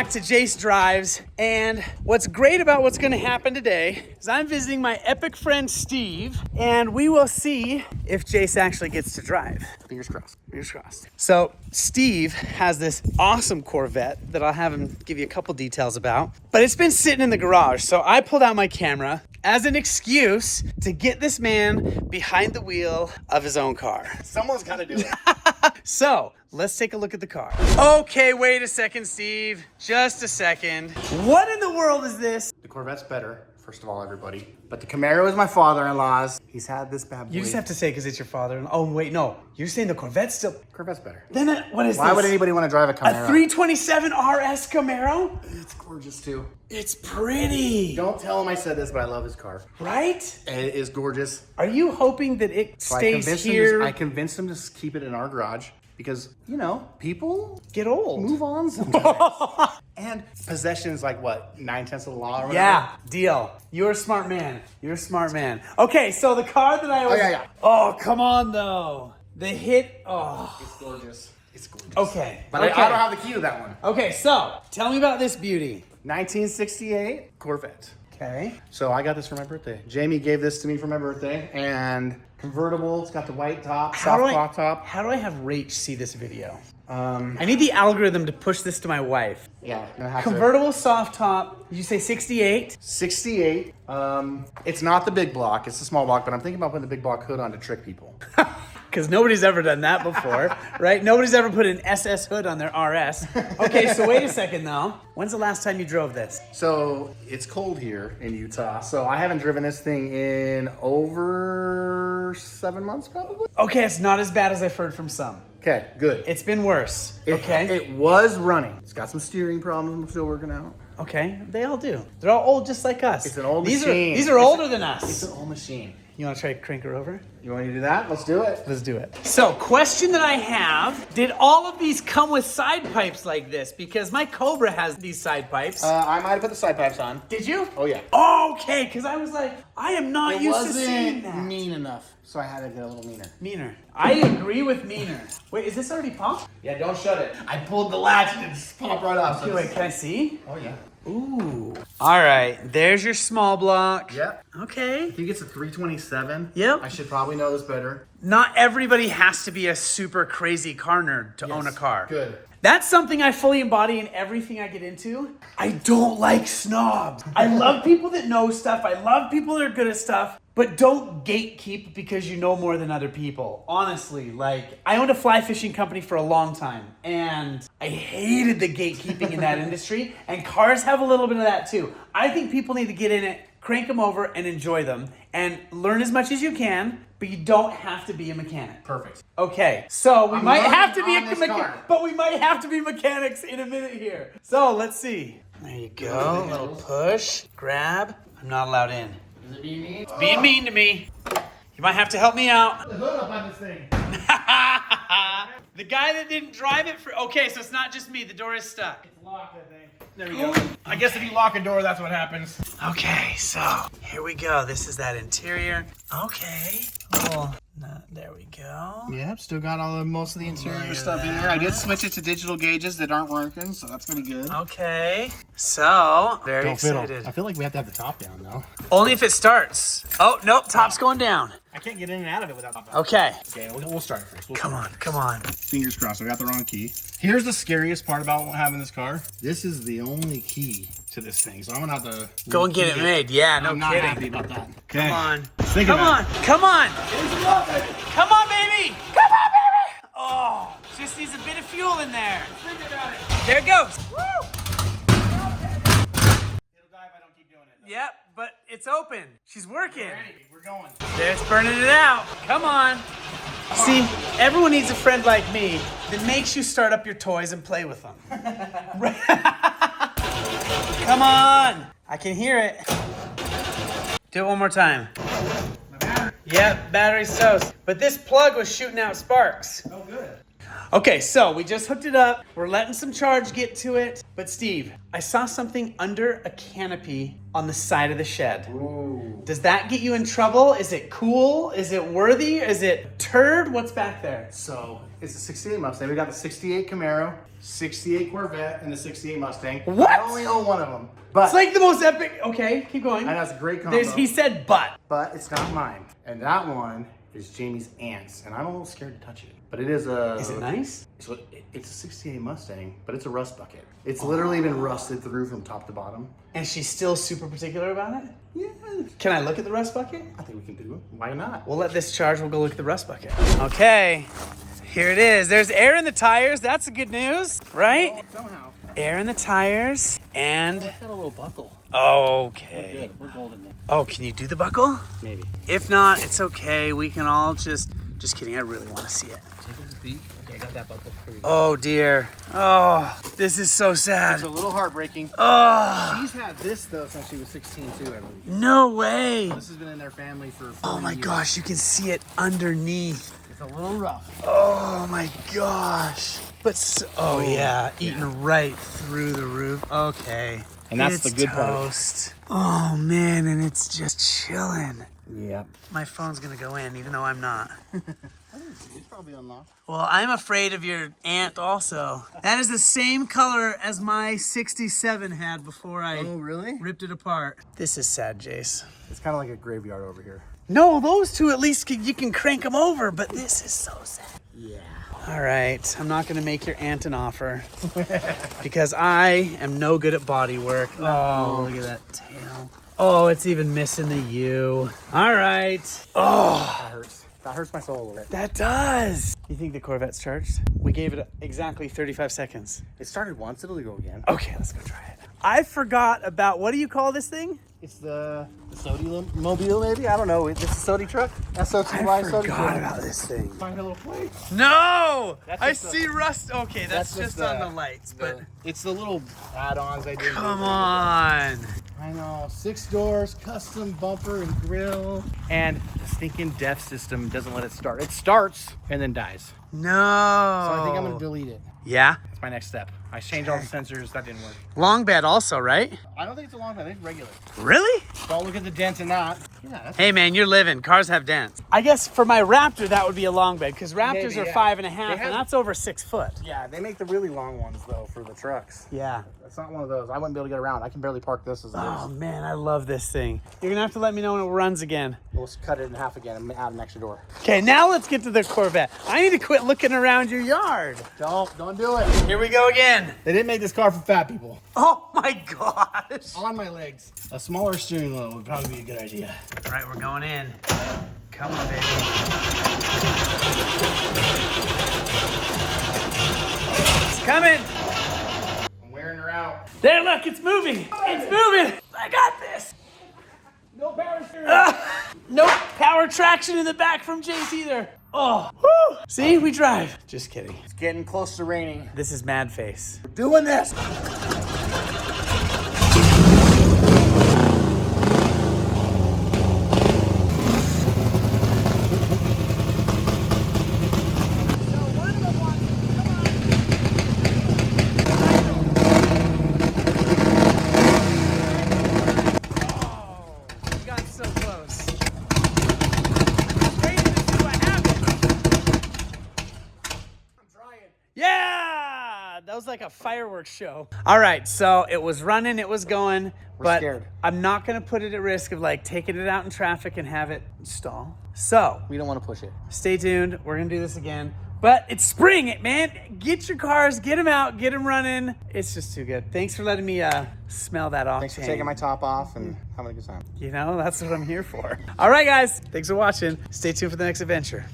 back to Jace Drives, and what's great about what's gonna happen today is I'm visiting my epic friend Steve, and we will see if Jace actually gets to drive. Fingers crossed. Fingers crossed. So Steve has this awesome Corvette that I'll have him give you a couple details about, but it's been sitting in the garage, so I pulled out my camera as an excuse to get this man behind the wheel of his own car. Someone's got to do it. So let's take a look at the car. Okay, wait a second, Steve. Just a second. What in the world is this? The Corvette's better, first of all, everybody. But the Camaro is my father-in-law's. He's had this bad boy. You just have to say because it's your father. Oh, wait, no. You're saying the Corvette's still... Corvette's better. Then what is this? Why would anybody want to drive a Camaro? A 327 RS Camaro? It's gorgeous, too. It's pretty. Don't tell him I said this, but I love his car. Right? It is gorgeous. Are you hoping that it So stays here? I convinced him to keep it in our garage because, you know, people Get old. move on sometimes. And possession's like, what, 9/10 of the law or whatever? Yeah, deal. You're a smart man. You're a smart man. Okay, so the car that I was... yeah. Oh, come on, though. The hit... Oh. It's gorgeous. It's gorgeous. Okay. But okay. I don't have the key to that one. Okay, so tell me about this beauty. 1968 Corvette. Okay. So I got this for my birthday. Jamie gave this to me for my birthday, and convertible. It's got the white top, soft cloth top. How do I have Rach see this video? I need the algorithm to push this to my wife. Yeah, gonna have Convertible soft top. Did you say 68? 68. It's not the big block. It's the small block, but I'm thinking about putting the big block hood on to trick people. Because nobody's ever done that before, right? Nobody's ever put an SS hood on their RS. Okay, so wait a second though. When's the last time you drove this? So it's cold here in Utah, so I haven't driven this thing in over 7 months, probably. Okay, it's not as bad as I've heard from some. Okay, good. It's been worse. Okay. It was running. It's got some steering problems I'm still working out. Okay, they all do. They're all old just like us. It's an old these machine. These are older than us. It's an old machine. You want to try to crank her over? You want me to do that? Let's do it. Let's do it. So, question that I have, did all of these come with side pipes like this? Because my Cobra has these side pipes. I might have put the side pipes on. Did you? Oh, yeah. Okay, because I was like, I am not used to seeing that. mean enough, so I had to get a little meaner. Meaner. I agree with meaner. Wait, is this already popped? Yeah, don't shut it. I pulled the latch and it just popped right off. Okay, wait, can I see? Oh, yeah. Ooh. All right, there's your small block. Yep. Okay. I think it's a 327. Yep. I should probably know this better. Not everybody has to be a super crazy car nerd to own a car. Good. That's something I fully embody in everything I get into. I don't like snobs. I love people that know stuff. I love people that are good at stuff. But don't gatekeep because you know more than other people. Honestly, like, I owned a fly fishing company for a long time, and I hated the gatekeeping in that industry, and cars have a little bit of that too. I think people need to get in it, crank them over, and enjoy them, and learn as much as you can, but you don't have to be a mechanic. Perfect. Okay, so we might have to be on this car. but we might have to be mechanics in a minute here. So let's see. There you go, a little push, grab. I'm not allowed in. Is it being mean? It's being mean to me. You might have to help me out. The hood up on this thing. The guy that didn't drive it for... Okay, so it's not just me. The door is stuck. It's locked, I think. There we go. I guess if you lock a door, that's what happens. Okay, so here we go. This is that interior. Okay. Oh, there we go. Yep, still got most of the interior stuff in there. I did switch it to digital gauges that aren't working, so that's pretty good. Okay. So, very excited. Fiddle. I feel like we have to have the top down, though. Only if it starts. Oh, nope. Top's going down. I can't get in and out of it without top down. Okay. Okay, we'll start it first. Come on. Fingers crossed, I got the wrong key. Here's the scariest part about having this car. This is the only key to this thing, so I'm gonna have to go and get it made. Yeah, no I'm not kidding. happy about that. Okay. Come on. Think Come about on. it. Come on. Come on, baby. Come on, baby. Oh, just needs a bit of fuel in there. Think about it. There it goes. Woo. It'll die if I don't keep doing it. Yep, but it's open. She's working. We're going. There's burning it out. Come on. See, everyone needs a friend like me that makes you start up your toys and play with them. Come on. I can hear it. Do it one more time. Yep, battery's toast. But this plug was shooting out sparks. Oh, good. Okay, so we just hooked it up. We're letting some charge get to it. But Steve, I saw something under a canopy on the side of the shed. Ooh. Does that get you in trouble? Is it cool? Is it worthy? Is it turd? What's back there? So it's a 68 Mustang. We got the 68 Camaro, 68 Corvette, and the 68 Mustang. What? I only own one of them. But It's like the most epic. Okay, keep going. and that's a great combo. He said but. But it's not mine. And that one is Jamie's aunt's. And I'm a little scared to touch it. But it is a... Is it nice? So it's a 68 Mustang, but it's a rust bucket. It's literally been rusted through from top to bottom. And she's still super particular about it? Yeah. Can I look at the rust bucket? I think we can do it. Why not? We'll let this charge. We'll go look at the rust bucket. Okay, here it is. There's air in the tires. That's the good news, right? Well, somehow. Air in the tires and... It's got a little buckle. Okay. Good. We're golden now. Oh, can you do the buckle? Maybe. If not, it's okay. We can all just kidding. I really want to see it. Take a peek. Okay, I got that buckle for you. Oh dear. Oh, this is so sad. It's a little heartbreaking. Oh, She's had this though since she was 16 too, I believe. no way. This has been in their family for 40 Oh my years. gosh, you can see it underneath. It's a little rough. Oh my gosh. But oh yeah, eating right through the roof. Okay. And that's It's the good part. toast. Oh man, and it's just chilling. Yep. My phone's gonna go in, even though I'm not. It's probably unlocked. Well, I'm afraid of your aunt also. That is the same color as my 67 had before I Oh, really? ripped it apart. This is sad, Jace. It's kind of like a graveyard over here. No, those two at least you can crank them over, but this is so sad. Yeah. All right, I'm not gonna make your aunt an offer because I am no good at body work. Oh, look at that tail. Oh, it's even missing the U. All right. Oh, That hurts. That hurts my soul a little bit. that does. You think the Corvette's charged? We gave it exactly 35 seconds. It started once, it'll go again. Okay, let's go try it. I forgot about, what do you call this thing? It's the Sodi mobile, maybe? I don't know. It's a Sodi truck. S-O-T-Y I Sodi forgot truck. about this thing. Find a little plate. No! That's I just the- see rust. Okay, that's just just on the lights, but it's the little add-ons I did. come on. I know. 6 doors, custom bumper and grill. And the stinking DEF system doesn't let it start. It starts and then dies. No. So I think I'm going to delete it. Yeah? That's my next step. I changed all the sensors. That didn't work. Long bed also, right? I don't think it's a long bed. I think it's regular. Really? Don't look at the dent in that. Yeah, that's Hey man, you're living. Cars have dents. I guess for my Raptor, that would be a long bed because Raptors Maybe, are yeah. 5.5 They have- and that's over 6 foot. Yeah, they make the really long ones though for the trucks. Yeah. That's not one of those. I wouldn't be able to get around. I can barely park this as it Oh is. man, I love this thing. You're gonna have to let me know when it runs again. We'll cut it in half again and add an extra door. Okay, now let's get to the Corvette. I need to quit looking around your yard. Don't do it. Here we go again. They didn't make this car for fat people. Oh my gosh. On my legs. A smaller steering wheel would probably be a good idea. All right, we're going in. Come on, baby. It's coming. I'm wearing her out. There, look, it's moving. It's moving. I got this. No power steering. No power traction in the back from Jace either. Oh, whew. See, we drive. Just kidding. It's getting close to raining. This is Mad Face. We're doing this. We got so close. Waiting to see what happens. I'm trying. Yeah, that was like a fireworks show. All right, so it was running, it was going, but scared. I'm not gonna put it at risk of like taking it out in traffic and have it stall. So We don't want to push it. stay tuned. We're gonna do this again. But it's spring, man. Get your cars, get them out, get them running. It's just too good. Thanks for letting me smell that off. Thanks for taking my top off and having a good time. You know, that's what I'm here for. All right, guys. Thanks for watching. Stay tuned for the next adventure.